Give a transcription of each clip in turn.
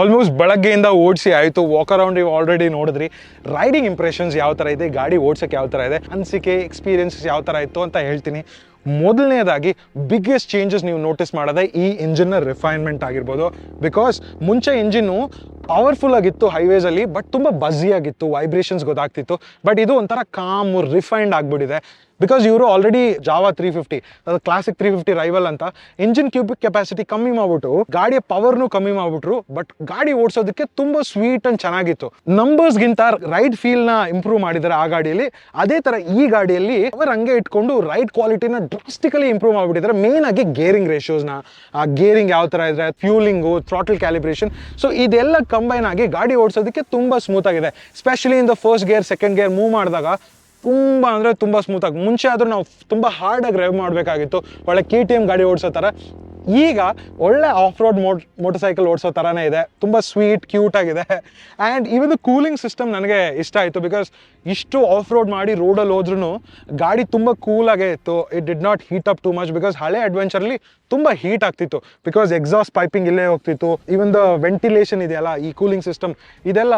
Almost ಬೆಳಗ್ಗೆಯಿಂದ ಓಡಿಸಿ ಆಯಿತು, ವಾಕ್ ಅರೌಂಡ್ ನೀವು ಆಲ್ರೆಡಿ ನೋಡಿದ್ರಿ. ರೈಡಿಂಗ್ ಇಂಪ್ರೆಷನ್ಸ್ ಯಾವ ಥರ ಇದೆ, ಗಾಡಿ ಓಡ್ಸೋಕ್ಕೆ ಯಾವ ಥರ ಇದೆ, ಅನಿಸಿಕೆ ಎಕ್ಸ್ಪೀರಿಯನ್ಸಸ್ ಯಾವ ಥರ ಇತ್ತು ಅಂತ ಹೇಳ್ತೀನಿ. ಮೊದಲನೇದಾಗಿ ಬಿಗ್ಗೆಸ್ಟ್ ಚೇಂಜಸ್ ನೀವು ನೋಟಿಸ್ ಮಾಡೋದೇ ಈ ಇಂಜಿನ್ನ ರಿಫೈನ್ಮೆಂಟ್ ಆಗಿರ್ಬೋದು. ಬಿಕಾಸ್ ಮುಂಚೆ ಇಂಜಿನ್ನು ಪವರ್ಫುಲ್ ಆಗಿತ್ತು ಹೈವೇಸಲ್ಲಿ, ಬಟ್ ತುಂಬ ಬಝಿ ಆಗಿತ್ತು, ವೈಬ್ರೇಷನ್ಸ್ ಗೊತ್ತಾಗ್ತಿತ್ತು. ಬಟ್ ಇದು ಒಂಥರ ಕಾಮು ರಿಫೈನ್ಡ್ ಆಗಿಬಿಟ್ಟಿದೆ. ಬಿಕಾಸ್ ಇವರು ಆಲ್ರೆಡಿ ಜಾವಾ 350 ಅದು ಕ್ಲಾಸಿಕ್ 350 ರೈವಲ್ ಅಂತ ಇಂಜಿನ್ ಕ್ಯೂಬಿಕ್ ಕೆಪಾಸಿಟಿ ಕಮ್ಮಿ ಮಾಡ್ಬಿಟ್ಟು ಗಾಡಿಯ ಪವರ್ನು ಕಮ್ಮಿ ಮಾಡ್ಬಿಟ್ರು. ಬಟ್ ಗಾಡಿ ಓಡಿಸೋದಕ್ಕೆ ತುಂಬ ಸ್ವೀಟ್ ಅಂಡ್ ಚೆನ್ನಾಗಿತ್ತು. ನಂಬರ್ಸ್ಗಿಂತ ರೈಡ್ ಫೀಲ್ನ ಇಂಪ್ರೂವ್ ಮಾಡಿದ್ದಾರೆ ಆ ಗಾಡಿಯಲ್ಲಿ. ಅದೇ ಥರ ಈ ಗಾಡಿಯಲ್ಲಿ ಅವರು ಹಂಗೆ ಇಟ್ಕೊಂಡು ರೈಡ್ ಕ್ವಾಲಿಟಿನ ಡ್ರಾಸ್ಟಿಕಲಿ ಇಂಪ್ರೂವ್ ಮಾಡಿಬಿಟ್ಟಿದ್ದಾರೆ. ಮೇನ್ ಆಗಿ ಗೇರಿಂಗ್ ರೇಷಿಯೋಸ್ನ, ಆ ಗೇರಿಂಗ್ ಯಾವ ಥರ ಇದೆ, ಫ್ಯೂಲಿಂಗು, ಥ್ರಾಟಲ್ ಕ್ಯಾಲಿಬ್ರೇಷನ್, ಸೊ ಇದೆಲ್ಲ ಕಂಬೈನ್ ಆಗಿ ಗಾಡಿ ಓಡಿಸೋದಕ್ಕೆ ತುಂಬ ಸ್ಮೂತ್ ಆಗಿದೆ. Specially in the first gear second gear move ಮಾಡಿದಾಗ ತುಂಬ ಅಂದರೆ ತುಂಬ ಸ್ಮೂತಾಗಿ. ಮುಂಚೆ ಆದರೂ ನಾವು ತುಂಬ ಹಾರ್ಡಾಗಿ ಡ್ರೈವ್ ಮಾಡಬೇಕಾಗಿತ್ತು, ಒಳ್ಳೆ KTM ಗಾಡಿ ಓಡಿಸೋ ಥರ. ಈಗ ಒಳ್ಳೆ ಆಫ್ ರೋಡ್ ಮೋಟರ್ ಸೈಕಲ್ ಓಡಿಸೋ ಥರನೇ ಇದೆ, ತುಂಬ ಸ್ವೀಟ್ ಕ್ಯೂಟ್ ಆಗಿದೆ. And even the cooling system ನನಗೆ ಇಷ್ಟ ಆಯಿತು. ಬಿಕಾಸ್ ಇಷ್ಟು ಆಫ್ ರೋಡ್ ಮಾಡಿ ರೋಡಲ್ಲಿ ಹೋದ್ರೂ ಗಾಡಿ ತುಂಬ ಕೂಲಾಗೇ ಇತ್ತು. It did not heat up too much. Because ಹಳೆ ಅಡ್ವೆಂಚರಲ್ಲಿ ತುಂಬ ಹೀಟ್ ಆಗ್ತಿತ್ತು, ಬಿಕಾಸ್ ಎಕ್ಸಾಸ್ಟ್ ಪೈಪಿಂಗ್ ಇಲ್ಲೇ ಹೋಗ್ತಿತ್ತು. ಈವನ್ ದ ವೆಂಟಿಲೇಷನ್ ಇದೆಯಲ್ಲ, ಈ ಕೂಲಿಂಗ್ ಸಿಸ್ಟಮ್ ಇದೆಲ್ಲ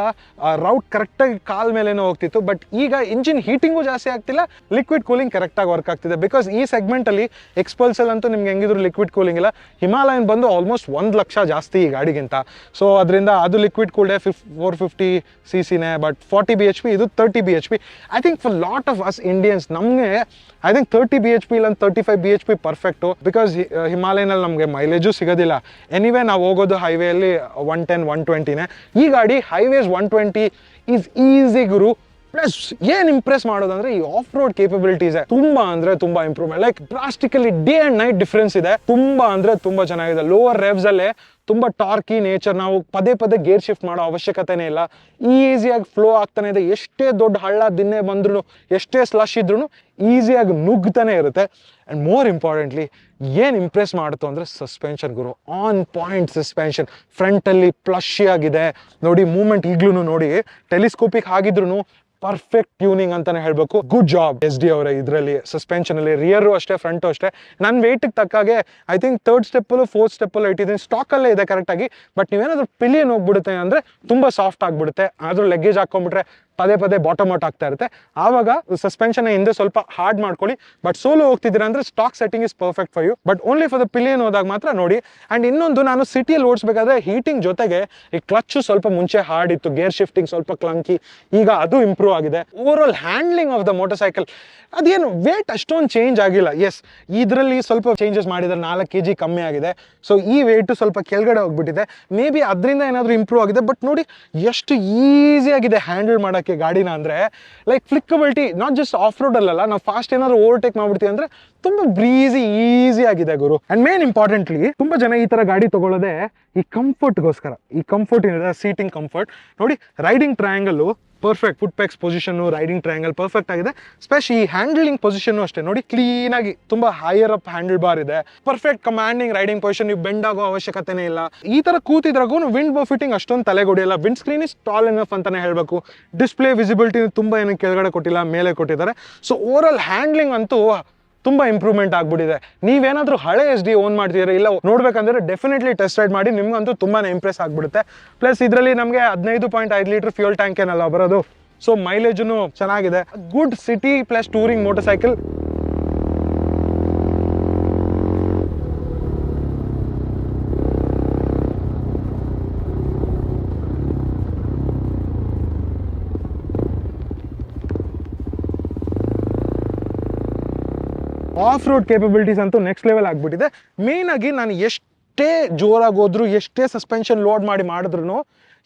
ರೌಟ್ ಕರೆಕ್ಟಾಗಿ ಕಾಲ್ ಮೇಲೇನೋ ಹೋಗ್ತಿತ್ತು. ಬಟ್ ಈಗ ಇಂಜಿನ್ ಹೀಟಿಂಗು ಜಾಸ್ತಿ ಆಗ್ತಿಲ್ಲ, ಲಿಕ್ವಿಡ್ ಕೂಲಿಂಗ್ ಕರೆಕ್ಟಾಗಿ ವರ್ಕ್ ಆಗ್ತಿದೆ. ಬಿಕಾಸ್ ಈ ಸೆಗ್ಮೆಂಟಲ್ಲಿ ಎಕ್ಸ್ಪಲ್ಸಲ್ ಅಂತೂ ನಿಮ್ಗೆ ಹೆಂಗಿದ್ರು ಲಿಕ್ವಿಡ್ ಕೂಲಿಂಗ್ ಇಲ್ಲ. ಹಿಮಾಲಯನ್ ಬಂದು ಆಲ್ಮೋಸ್ಟ್ 1 ಲಕ್ಷ ಜಾಸ್ತಿ ಈ ಗಾಡಿಗಿಂತ. ಸೊ ಅದರಿಂದ ಅದು ಲಿಕ್ವಿಡ್ ಕೂಲ್ಡೆ 450 cc-ನೇ, ಬಟ್ 40 bhp, ಇದು 30 bhp. I think for lot of us Indians ನಮಗೆ ಐ ಥಿಂಕ್ 30 bhp ಇಲ್ಲ 35 bhp ಪರ್ಫೆಕ್ಟು. ಬಿಕಾಸ್ ಹಿಮಾಲಯನಲ್ಲಿ ನಮಗೆ ಮೈಲೇಜು ಸಿಗೋದಿಲ್ಲ. ಎನಿವೇ ನಾವು ಹೋಗೋದು ಹೈವೇಯಲ್ಲಿ 110, 120ನೇ. ಈ ಗಾಡಿ highways 120 is easy Guru. Plus ಏನು ಇಂಪ್ರೆಸ್ ಮಾಡೋದಂದ್ರೆ ಈ ಆಫ್ ರೋಡ್ ಕೇಪಬಿಲಿಟೀಸ್ ತುಂಬಾ ಅಂದ್ರೆ ತುಂಬಾ improvement. Like drastically day and night difference ಇದೆ. ತುಂಬಾ ಅಂದ್ರೆ ತುಂಬಾ ಚೆನ್ನಾಗಿದೆ. ಲೋವರ್ ರೆವ್ಸ್ ಅಲ್ಲೇ ತುಂಬ ಟಾರ್ಕಿ ನೇಚರ್, ನಾವು ಪದೇ ಪದೇ ಗೇರ್ ಶಿಫ್ಟ್ ಮಾಡೋ ಅವಶ್ಯಕತೆನೇ ಇಲ್ಲ. ಈಸಿಯಾಗಿ ಫ್ಲೋ ಆಗ್ತಾನೆ ಇದೆ. ಎಷ್ಟೇ ದೊಡ್ಡ ಹಳ್ಳ ದಿನ್ನೆ ಬಂದ್ರೂ, ಎಷ್ಟೇ ಸ್ಲಶ್ ಇದ್ರೂ ಈಸಿಯಾಗಿ ನುಗ್ತಾನೆ ಇರುತ್ತೆ. ಆ್ಯಂಡ್ ಮೋರ್ ಇಂಪಾರ್ಟೆಂಟ್ಲಿ ಏನು ಇಂಪ್ರೆಸ್ ಮಾಡುತ್ತೋ ಅಂದರೆ ಸಸ್ಪೆನ್ಷನ್ ಗುರು. On point suspension. ಫ್ರಂಟಲ್ಲಿ ಪ್ಲಶಿ ಆಗಿದೆ ನೋಡಿ. ಮೂವ್ಮೆಂಟ್ ಈಗ್ಲೂ ನೋಡಿ, ಟೆಲಿಸ್ಕೋಪಿಕ್ ಆಗಿದ್ರು ಪರ್ಫೆಕ್ಟ್ ಟ್ಯೂನಿಂಗ್ ಅಂತಾನೆ ಹೇಳ್ಬೇಕು. ಗುಡ್ ಜಾಬ್ SD ಅವರೇ ಇದರಲ್ಲಿ. ಸಸ್ಪೆನ್ಷನ್ ಅಲ್ಲಿ ರಿಯರು ಅಷ್ಟೇ, ಫ್ರಂಟು ಅಷ್ಟೇ. ನನ್ನ ವೆಯ್ಟಿಗೆ ತಕ್ಕಾಗೆ ಐ ಥಿಂಕ್ 3rd ಸ್ಟೆಪ್ಪಲ್ಲೂ 4th ಸ್ಟೆಪ್ಪಲ್ಲೂ ಇಟ್ಟಿದ್ದೀನಿ. ಸ್ಟಾಕಲ್ಲೇ ಇದೆ ಕರೆಕ್ಟಾಗಿ. ಬಟ್ ನೀವೇನಾದ್ರೂ ಪಿಲಿಯನ್ ಹೋಗ್ಬಿಡುತ್ತೆ ಅಂದರೆ ತುಂಬ ಸಾಫ್ಟ್ ಆಗಿಬಿಡುತ್ತೆ. ಆದರೂ ಲೆಗ್ಗೇಜ್ ಹಾಕೊಂಡ್ಬಿಟ್ರೆ ಪದೇ ಪದೇ ಬಾಟಮ್ ಔಟ್ ಆಗ್ತಾ ಇರುತ್ತೆ. ಆವಾಗ ಸಸ್ಪೆನ್ಷನ್ ಹಿಂದೆ ಸ್ವಲ್ಪ ಹಾರ್ಡ್ ಮಾಡ್ಕೊಳ್ಳಿ. ಬಟ್ ಸೋಲೋ ಹೋಗ್ತಿದ್ದೀರಾ ಅಂದರೆ stock setting is perfect for you. But only for the pillion ಹೋದಾಗ ಮಾತ್ರ ನೋಡಿ. ಆ್ಯಂಡ್ ಇನ್ನೊಂದು, ನಾನು ಸಿಟಿಯಲ್ಲಿ ಓಡಿಸ್ಬೇಕಾದ್ರೆ ಹೀಟಿಂಗ್ ಜೊತೆಗೆ ಈ ಕ್ಲಚ್ಚು ಸ್ವಲ್ಪ ಮುಂಚೆ ಹಾರ್ಡ್ ಇತ್ತು, ಗೇರ್ ಶಿಫ್ಟಿಂಗ್ ಸ್ವಲ್ಪ ಕ್ಲಂಕಿ. ಈಗ ಅದು ಇಂಪ್ರೂವ್ ಆಗಿದೆ. Over all handling of the motor cycle ಅದೇನು ವೇಟ್ ಅಷ್ಟೊಂದು ಚೇಂಜ್ ಆಗಿಲ್ಲ. ಎಸ್, ಇದರಲ್ಲಿ ಸ್ವಲ್ಪ ಚೇಂಜಸ್ ಮಾಡಿದ್ದಾರೆ, 4 kg ಕಮ್ಮಿ ಆಗಿದೆ. ಸೊ ಈ ವೇಟು ಸ್ವಲ್ಪ ಕೆಳಗಡೆ ಹೋಗ್ಬಿಟ್ಟಿದೆ. ಮೇ ಬಿ ಅದರಿಂದ ಏನಾದರೂ ಇಂಪ್ರೂವ್ ಆಗಿದೆ. ಬಟ್ ನೋಡಿ ಎಷ್ಟು ಈಸಿಯಾಗಿದೆ ಹ್ಯಾಂಡಲ್ ಮಾಡೋಕ್ಕೆ ಗಾಡಿನ. ಅಂದರೆ like flickability, not just off road ಅಲ್ಲ, ನಾವು ಫಾಸ್ಟ್ ಏನಾದ್ರು ಓವರ್ಟೇಕ್ ಮಾಡ್ಬಿಡ್ತೀವಿ ಅಂದರೆ ತುಂಬ ಬ್ರೀಸಿ ಈಸಿ ಆಗಿದೆ ಗುರು. ಅಂಡ್ ಮೇನ್ ಇಂಪಾರ್ಟೆಂಟ್ಲಿ ತುಂಬಾ ಜನ ಈ ತರ ಗಾಡಿ ತಗೊಳ್ಳೋದೆ ಈ ಕಂಫರ್ಟ್ಗೋಸ್ಕರ. ಈ ಕಂಫರ್ಟ್ ಏನಿದೆ, ಸೀಟಿಂಗ್ ಕಂಫರ್ಟ್ ನೋಡಿ. Riding triangle perfect, foot pegs position, riding triangle perfect ಆಗಿದೆ. ಸ್ಪೆಷಲಿ ಈ ಹ್ಯಾಂಡ್ಲಿಂಗ್ ಪೊಸಿಷನ್ ಅಷ್ಟೇ ನೋಡಿ, ಕ್ಲೀನ್ ಆಗಿ ತುಂಬಾ ಹೈಯರ್ ಅಪ್ ಹ್ಯಾಂಡಲ್ ಬಾರ್ ಇದೆ. ಪರ್ಫೆಕ್ಟ್ ಕಮಾಂಡಿಂಗ್ ರೈಡಿಂಗ್ ಪೊಸಿಷನ್, ನೀವು ಬೆಂಡ್ ಆಗೋ ಅವಶ್ಯಕತೆನೇ ಇಲ್ಲ. ಈ ತರ ಕೂತಿದ್ರಾಗೂ ವಿಂಡ್ ಬಫಿಟಿಂಗ್ ಅಷ್ಟೊಂದು ತಲೆಗೊಡಿಯಲ್ಲ. Wind screen is tall enough ಅಂತಾನೆ ಹೇಳ್ಬೇಕು. ಡಿಸ್ಪ್ಲೇ ವಿಸಿಬಿಲಿಟಿ ತುಂಬಾ ಏನು ಕೆಳಗಡೆ ಕೊಟ್ಟಿಲ್ಲ, ಮೇಲೆ ಕೊಟ್ಟಿದ್ದಾರೆ. ಸೊ ಓವರ್ ಆಲ್ ಹ್ಯಾಂಡ್ಲಿಂಗ್ ಅಂತೂ ತುಂಬಾ ಇಂಪ್ರೂವ್ಮೆಂಟ್ ಆಗ್ಬಿಟ್ಟಿದೆ. ನೀವೇನಾದ್ರೂ ಹಳೆ SD ಓನ್ ಮಾಡ್ತಿದ್ರೆ ಇಲ್ಲ ನೋಡ್ಬೇಕಂದ್ರೆ ಡೆಫಿನೆಟ್ಲಿ ಟೆಸ್ಟ್ ರೈಡ್ ಮಾಡಿ, ನಿಮ್ಗಂತೂ ತುಂಬಾನೇ ಇಂಪ್ರೆಸ್ ಆಗ್ಬಿಡುತ್ತೆ. ಪ್ಲಸ್ ಇದರಲ್ಲಿ ನಮಗೆ 15.5 ಲೀಟರ್ ಫ್ಯೂಲ್ ಟ್ಯಾಂಕ್ ಏನಲ್ಲ ಬರೋದು. ಸೊ ಮೈಲೇಜು ಚೆನ್ನಾಗಿದೆ. Good city plus touring motor cycle. Of road capabilities ಅಂತೂ ನೆಕ್ಸ್ಟ್ ಲೆವೆಲ್ ಆಗಿಬಿಟ್ಟಿದೆ. ಮೇನ್ ಆಗಿ ನಾನು ಎಷ್ಟೇ ಜೋರಾಗಿ ಹೋದ್ರು, ಎಷ್ಟೇ ಸಸ್ಪೆನ್ಷನ್ ಲೋಡ್ ಮಾಡಿದ್ರು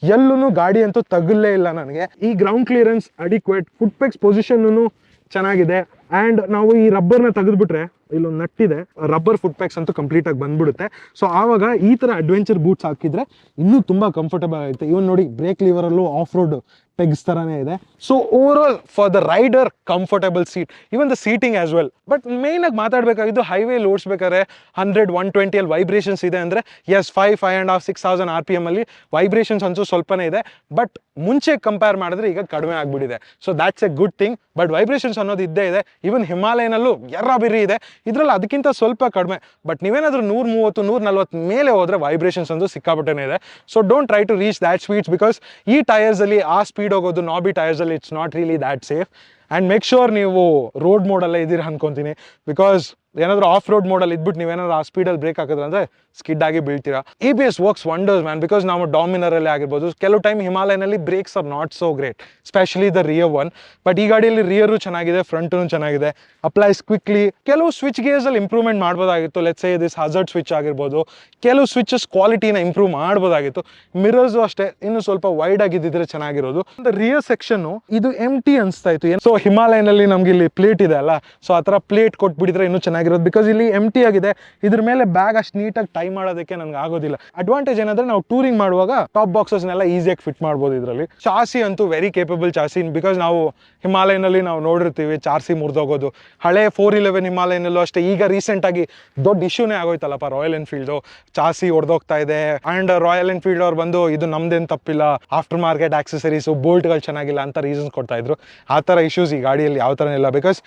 ಎಲ್ಲೂ ಗಾಡಿ ಅಂತೂ ತಗಲೇ ಇಲ್ಲ ನನಗೆ. ಈ ground clearance adequate, foot pecs position ಚೆನ್ನಾಗಿದೆ. ಆ್ಯಂಡ್ ನಾವು ಈ ರಬ್ಬರ್ನ ತೆಗೆದುಬಿಟ್ರೆ ಇಲ್ಲೊಂದು ನಟ್ಟಿದೆ, ರಬ್ಬರ್ ಫುಟ್ ಪ್ಯಾಕ್ಸ್ ಅಂತೂ ಕಂಪ್ಲೀಟ್ ಆಗಿ ಬಂದ್ಬಿಡುತ್ತೆ. ಸೊ ಆವಾಗ ಈ ತರ ಅಡ್ವೆಂಚರ್ ಬೂಟ್ಸ್ ಹಾಕಿದ್ರೆ ಇನ್ನೂ ತುಂಬಾ ಕಂಫರ್ಟಬಲ್ ಆಗುತ್ತೆ. ಇವನ್ ನೋಡಿ, ಬ್ರೇಕ್ ಲಿವರಲ್ಲೂ ಆಫ್ ರೋಡ್ ಪೆಗ್ಸ್ ತರಾನೇ ಇದೆ. So over all for the rider comfortable seat, even the seating as well. But main ಆಗಿ ಮಾತಾಡಬೇಕಾಗಿದ್ದು ಹೈವೇ ಓಡಿಸ್ಬೇಕಾದ್ರೆ 100-120 ಅಲ್ಲಿ ವೈಬ್ರೇಷನ್ಸ್ ಇದೆ ಅಂದ್ರೆ ಎಸ್ 5,500-6,000 RPM ಅಲ್ಲಿ ವೈಬ್ರೇಷನ್ಸ್ ಅಂತೂ ಸ್ವಲ್ಪನೇ ಇದೆ. ಬಟ್ ಮುಂಚೆ ಕಂಪೇರ್ ಮಾಡಿದ್ರೆ ಈಗ ಕಡಿಮೆ ಆಗ್ಬಿಟ್ಟಿದೆ. So that's A good thing. But vibrations ಅನ್ನೋದು ಇದ್ದೇ ಇದೆ. ಇವನ್ ಹಿಮಾಲಯನಲ್ಲೂ ಎರ್ರಾಬಿರಿ ಇದೆ. ಇದರಲ್ಲಿ ಅದಕ್ಕಿಂತ ಸ್ವಲ್ಪ ಕಡಿಮೆ. ಬಟ್ ನೀವೇನಾದರೂ 130 140 ಮೇಲೆ ಹೋದರೆ ವೈಬ್ರೇಷನ್ಸ್ ಒಂದು ಸಿಕ್ಕಾಪಟ್ಟೆನೇ ಇದೆ. So don't try to reach that speeds, because ಈ ಟೈರ್ಸಲ್ಲಿ ಆ ಸ್ಪೀಡ್ ಹೋಗೋದು ನಾಬಿ ಟೈರ್ಸಲ್ಲಿ it's not really that safe. And make sure ನೀವು ರೋಡ್ ಮೋಡಲ್ಲೇ ಇದ್ದೀರಾ ಅನ್ಕೊತೀನಿ, ಬಿಕಾಸ್ ಏನಾದರೂ ಆಫ್ ರೋಡ್ ಮೋಡಲ್ಲಿ ಇದ್ಬಿಟ್ಟು ನೀವೇನಾದ್ರು ಆ ಸ್ಪೀಡಲ್ಲಿ ಬ್ರೇಕ್ ಹಾಕಿದ್ರೆ ಅಂದರೆ ಸ್ಕಿಡ್ ಆಗಿ ಬೀಳ್ತೀರಾ. ABS works wonders man, because ನಾವು ಡಾಮಿನರಲ್ಲಿ ಆಗಿರ್ಬೋದು, ಕೆಲವು ಟೈಮ್ ಹಿಮಾಲಯನಲ್ಲಿ brakes are not so great, specially the rear one. But ಈ ಗಾಡಿಯಲ್ಲಿ ರಿಯರು ಚೆನ್ನಾಗಿದೆ, ಫ್ರಂಟೂ ಚೆನ್ನಾಗಿದೆ, ಅಪ್ಲೈಸ್ ಕ್ವಿಕ್ಲಿ. ಕೆಲವು ಸ್ವಿಚ್ ಗೇರ್ಸಲ್ಲಿ ಇಂಪ್ರೂವ್ಮೆಂಟ್ ಮಾಡ್ಬೋದಾಗಿತ್ತು. Let's say this hazard switch ಆಗಿರ್ಬೋದು, ಕೆಲವು ಸ್ವಿಚಸ್ ಕ್ವಾಲಿಟಿನ ಇಂಪ್ರೂವ್ ಮಾಡ್ಬೋದಾಗಿತ್ತು. ಮಿರರ್ಸು ಅಷ್ಟೇ ಇನ್ನು ಸ್ವಲ್ಪ ವೈಡ್ ಆಗಿದ್ದಿದ್ರೆ ಚೆನ್ನಾಗಿರೋದು. ರಿಯರ್ ಸೆಕ್ಷನ್ನು ಇದು ಎಂಟಿ ಅನಿಸ್ತಾ ಇತ್ತು. ಸೊ ಹಿಮಾಲಯನಲ್ಲಿ ನಮ್ಗೆ ಇಲ್ಲಿ ಪ್ಲೇಟ್ ಇದೆ ಅಲ್ಲ, ಸೊ ಆ ಥರ ಪ್ಲೇಟ್ ಕೊಟ್ಬಿಟ್ಟಿದ್ರೆ ಇನ್ನೂ ಚೆನ್ನಾಗಿರೋದು, ಬಿಕಾಸ್ ಇಲ್ಲಿ ಎಂಟಿ ಆಗಿದೆ. ಇದ್ರ ಮೇಲೆ ಬ್ಯಾಗ್ ಅಷ್ಟು ನೀಟಾಗಿ ಟೈ ಮಾಡೋದಕ್ಕೆ ನನಗೆ ಆಗೋದಿಲ್ಲ. ಅಡ್ವಾಂಟೇಜ್ ಏನಂದ್ರೆ ನಾವು ಟೂರಿಂಗ್ ಮಾಡುವಾಗ ಟಾಪ್ ಬಾಕ್ಸಸ್ನೆಲ್ಲ ಈಸಿಯಾಗಿ ಫಿಟ್ ಮಾಡ್ಬೋದು ಇದರಲ್ಲಿ. ಚಾಸಿ ಅಂತೂ ವೆರಿ ಕೇಪಬಲ್ ಚಾಸಿ, ಬಿಕಾಸ್ ನಾವು ಹಿಮಾಲಯನಲ್ಲಿ ನಾವು ನೋಡಿರ್ತೀವಿ ಚಾರ್ಸಿ ಮುರಿದೋಗೋದು. ಹಳೆ 411 ಹಿಮಾಲಯನಲ್ಲೂ ಅಷ್ಟೇ. ಈಗ ರೀಸೆಂಟಾಗಿ ದೊಡ್ಡ ಇಶ್ಯೂನೇ ಆಗೋಯ್ತಲ್ಲಪ್ಪ ರಾಯಲ್ ಎನ್ಫೀಲ್ಡು, ಚಾಸಿ ಹೊಡೆದೋಗ್ತಾ ಇದೆ. ಆ್ಯಂಡ್ ರಾಯಲ್ ಎನ್ಫೀಲ್ಡ್ ಅವ್ರು ಬಂದು ಇದು ನಮ್ದೇನು ತಪ್ಪಿಲ್ಲ, ಆಫ್ಟರ್ ಮಾರ್ಕೆಟ್ ಆಕ್ಸೆಸರೀಸು ಬೋಲ್ಟ್ಗಳು ಚೆನ್ನಾಗಿಲ್ಲ ಅಂತ ರೀಸನ್ಸ್ ಕೊಡ್ತಾ ಇದ್ರು. ಆ ಥರ ಇಶ್ಯೂಸ್ ಈ ಗಾಡಿಯಲ್ಲಿ ಯಾವ ಥರ ಇಲ್ಲ, ಬಿಕಾಸ್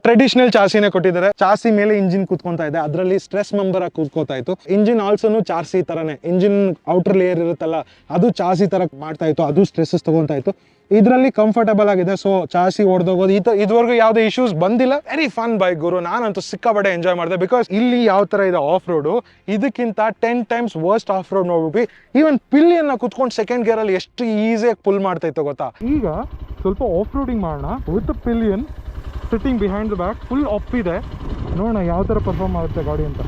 ಟ್ರೆಡಿಷನಲ್ ಚಾಸಿನೇ ಕೊಟ್ಟಿದ್ದಾರೆ. ಚಾಸಿ ಮೇಲೆ ಇಂಜಿನ್ ಕೂತ್ಕೊಂತಾ ಇದೆ, ಅದರಲ್ಲಿ ಸ್ಟ್ರೆಸ್ ಮೆಂಬರ್ ಆಗಿ ಕೂತ್ಕೋತಾ ಇತ್ತು. ಇಂಜಿನ್ ಆಲ್ಸೋನು ಚಾರ್ಸಿ ಥರನೇ, ಇಂಜಿನ್ ಔಟರ್ ಲೇಯರ್ ಇರುತ್ತಲ್ಲ ಅದು ಚಾಸಿ ಥರ ಮಾಡ್ತಾ ಇತ್ತು, ಅದು ಸ್ಟ್ರೆಸ್ಸಸ್ ತೊಗೊತಾ ಇತ್ತು. ಇದರಲ್ಲಿ ಕಂಫರ್ಟಬಲ್ ಆಗಿದೆ. ಸೊ ಚಾಸಿ ಹೊಡೆದೋಗೋದು ಇದುವರೆಗೂ ಯಾವುದೇ ಇಶ್ಯೂಸ್ ಬಂದಿಲ್ಲ. ವೆರಿ ಫನ್ ಬೈಕ್ ಗುರು, ನಾನಂತೂ ಸಿಕ್ಕಾಪಟ್ಟೆ ಎಂಜಾಯ್ ಮಾಡಿದೆ. ಬಿಕಾಸ್ ಇಲ್ಲಿ ಯಾವ ಥರ ಇದೆ ಆಫ್ ರೋಡು, ಇದಕ್ಕಿಂತ 10 times ವರ್ಸ್ಟ್ ಆಫ್ ರೋಡ್ ನೋಡ್ಬಿಟ್ಟು ಈವನ್ ಪಿಲ್ಲಿಯನ್ನ ಕುತ್ಕೊಂಡು ಸೆಕೆಂಡ್ ಗೇರಲ್ಲಿ ಎಷ್ಟು ಈಸಿಯಾಗಿ ಪುಲ್ ಮಾಡ್ತಾ ಇತ್ತು ಗೊತ್ತಾ. ಈಗ ಸ್ವಲ್ಪ ಆಫ್ ರೋಡಿಂಗ್ ಮಾಡೋಣ with pillion sitting behind the back, full up ಇದೆ. ನೋಡೋಣ ಯಾವ ಥರ ಪರ್ಫಾರ್ಮ್ ಆಗುತ್ತೆ ಗಾಡಿ ಅಂತ.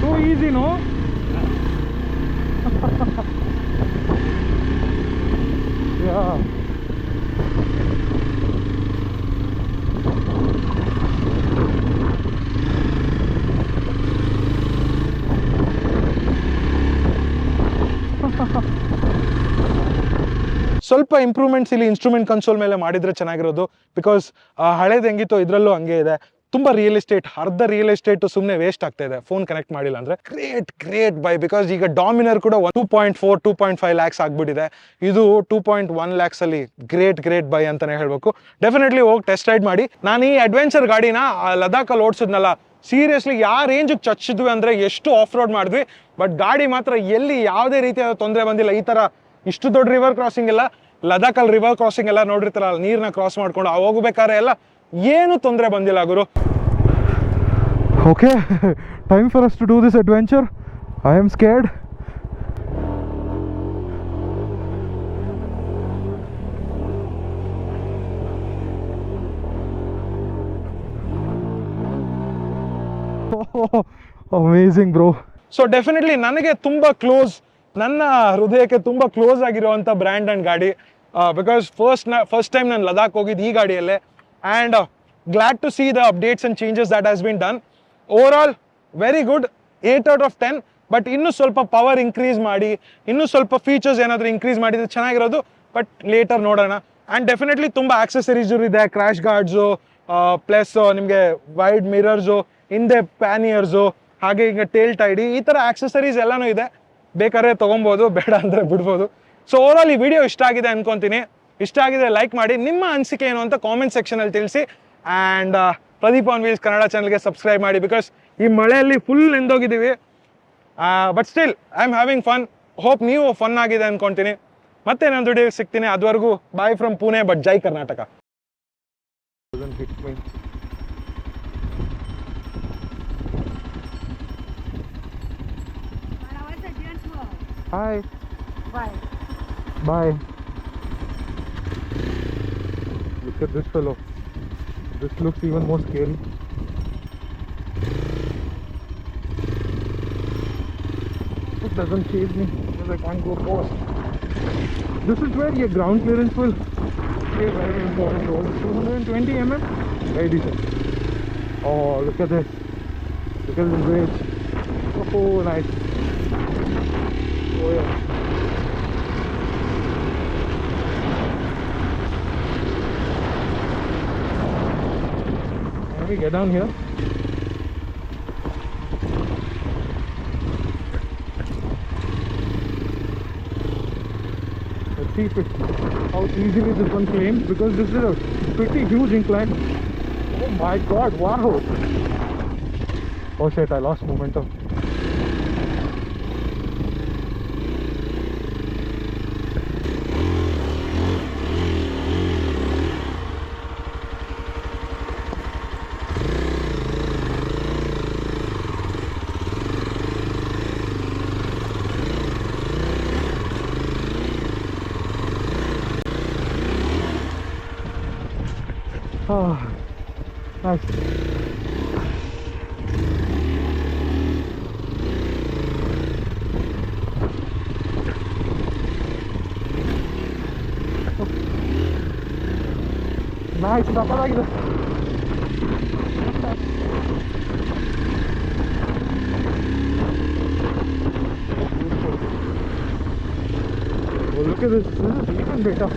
So easy, no? Yeah. ಸ್ವಲ್ಪ ಇಂಪ್ರೂವ್ಮೆಂಟ್ಸ್ ಇಲ್ಲಿ ಇನ್ಸ್ಟ್ರೂಮೆಂಟ್ ಕನ್ಸೋಲ್ ಮೇಲೆ ಮಾಡಿದ್ರೆ ಚೆನ್ನಾಗಿರೋದು. ಬಿಕಾಸ್ ಹಳೇದು ಹೆಂಗಿತ್ತು ಇದರಲ್ಲೂ ಹಂಗೆ ಇದೆ. ತುಂಬ ರಿಯಲ್ ಎಸ್ಟೇಟ್, ಅರ್ಧ ರಿಯಲ್ ಎಸ್ಟೇಟ್ ಸುಮ್ಮನೆ ವೇಸ್ಟ್ ಆಗ್ತಾ ಇದೆ ಫೋನ್ ಕನೆಕ್ಟ್ ಮಾಡಿಲ್ಲ ಅಂದರೆ. ಗ್ರೇಟ್ ಬೈ, ಬಿಕಾಸ್ ಈಗ ಡಾಮಿನರ್ ಕೂಡ 2.4 2.5 lakhs ಆಗ್ಬಿಟ್ಟಿದೆ. ಇದು 2.1 lakhs ಅಲ್ಲಿ ಗ್ರೇಟ್ ಬೈ ಅಂತಾನೆ ಹೇಳ್ಬೇಕು. ಡೆಫಿನೆಟ್ಲಿ ಹೋಗಿ ಟೆಸ್ಟ್ ರೈಡ್ ಮಾಡಿ. ನಾನು ಈ ಅಡ್ವೆಂಚರ್ ಗಾಡಿನ ಲದಾಖಲ್ಲಿ ಓಡಿಸಿದ್ನಲ್ಲ, ಸೀರಿಯಸ್ಲಿ ಯಾವ ರೇಂಜಿಗೆ ಚಚ್ಚಿದ್ವಿ ಅಂದರೆ ಎಷ್ಟು ಆಫ್ ರೋಡ್ ಮಾಡಿದ್ವಿ. ಬಟ್ ಗಾಡಿ ಮಾತ್ರ ಎಲ್ಲಿ ಯಾವುದೇ ರೀತಿಯಾದ ತೊಂದರೆ ಬಂದಿಲ್ಲ. ಈ ಥರ ಇಷ್ಟು ದೊಡ್ಡ ರಿವರ್ ಕ್ರಾಸಿಂಗ್ ಎಲ್ಲ, ಲದಾಖಲ್ಲಿ ರಿವರ್ ಕ್ರಾಸಿಂಗ್ ಎಲ್ಲ ನೋಡಿರ್ತಾರಲ್ಲ, ನೀರನ್ನ ಕ್ರಾಸ್ ಮಾಡ್ಕೊಂಡು ಹೋಗ್ಬೇಕಾದ್ರೆ ಎಲ್ಲ ಏನು ತೊಂದರೆ ಬಂದಿಲ್ಲ ಗುರು. Okay, time for us to do this adventure. I am scared. Amazing bro. So definitely ನನಗೆ ತುಂಬ ಕ್ಲೋಸ್, ನನ್ನ ಹೃದಯಕ್ಕೆ ತುಂಬ ಕ್ಲೋಸ್ ಆಗಿರುವಂಥ ಬ್ರ್ಯಾಂಡ್ ಆ್ಯಂಡ್ ಗಾಡಿ. ಬಿಕಾಸ್ ಫಸ್ಟ್ ಟೈಮ್ ನಾನು ಲದಾಖ್ ಹೋಗಿದ್ದು ಈ ಗಾಡಿಯಲ್ಲೇ. And glad to see the updates and changes that has been done. Over all very good, 8 out of 10. But ಇನ್ನೂ ಸ್ವಲ್ಪ ಪವರ್ ಇನ್ಕ್ರೀಸ್ ಮಾಡಿ, ಇನ್ನೂ ಸ್ವಲ್ಪ ಫೀಚರ್ಸ್ ಏನಾದರೂ ಇನ್ಕ್ರೀಸ್ ಮಾಡಿದರೆ ಚೆನ್ನಾಗಿರೋದು. ಬಟ್ ಲೇಟರ್ ನೋಡೋಣ. ಆ್ಯಂಡ್ ಡೆಫಿನೆಟ್ಲಿ ತುಂಬ ಆಕ್ಸೆಸರೀಸು ಇದೆ, ಕ್ರ್ಯಾಶ್ ಗಾರ್ಡ್ಸು, ಪ್ಲಸ್ ನಿಮಗೆ ವೈಡ್ ಮಿರರ್ಸು, ಹಿಂದೆ ಪ್ಯಾನಿಯರ್ಸು, ಹಾಗೆ ಈಗ ಟೇಲ್ ಟೈಡಿ, ಈ ಥರ ಆಕ್ಸೆಸರೀಸ್ ಎಲ್ಲನೂ ಇದೆ. ಬೇಕಾದ್ರೆ ತೊಗೊಬೋದು, ಬೇಡ ಅಂದರೆ ಬಿಡ್ಬೋದು. ಸೊ ಓವರಾಲ್ ಈ ವಿಡಿಯೋ ಇಷ್ಟ ಆಗಿದೆ ಅನ್ಕೊತೀನಿ. ಇಷ್ಟ ಆಗಿದೆ ಲೈಕ್ ಮಾಡಿ, ನಿಮ್ಮ ಅನಿಸಿಕೆ ಏನು ಅಂತ ಕಾಮೆಂಟ್ ಸೆಕ್ಷನಲ್ಲಿ ತಿಳಿಸಿ. And Pradeep on wheels Kannada ಚಾನಲ್ಗೆ ಸಬ್ಸ್ಕ್ರೈಬ್ ಮಾಡಿ. ಬಿಕಾಸ್ ಈ ಮಳೆಯಲ್ಲಿ ಫುಲ್ ನೆಂದೋಗಿದ್ದೀವಿ. But still I am having fun. Hope ನೀವು ಫನ್ ಆಗಿದೆ ಅನ್ಕೊತೀನಿ. ಮತ್ತೆ ನಾನು ವಿಡಿಯೋ ಸಿಗ್ತೀನಿ. ಅದುವರೆಗೂ ಬಾಯ್ ಫ್ರಮ್ ಪುಣೆ, ಬಟ್ ಜೈ Karnataka. Hi. Bye. Bye. Look at this fellow. This looks even more scary. It doesn't chase me because I can't go fast. This is where your ground clearance will play a very important role. 220 mm? Very decent. Oh, look at this. Look at this bridge. Oh, nice. Oh, yeah. we get down here? Let's see how easily this one claims, because this is a pretty huge incline. Oh my god, wow! Oh shit, I lost momentum. Oh, nice. Nice, ಸಕ್ಕತ್ತಾಗಿದೆ. Oh, look at this. This is even better.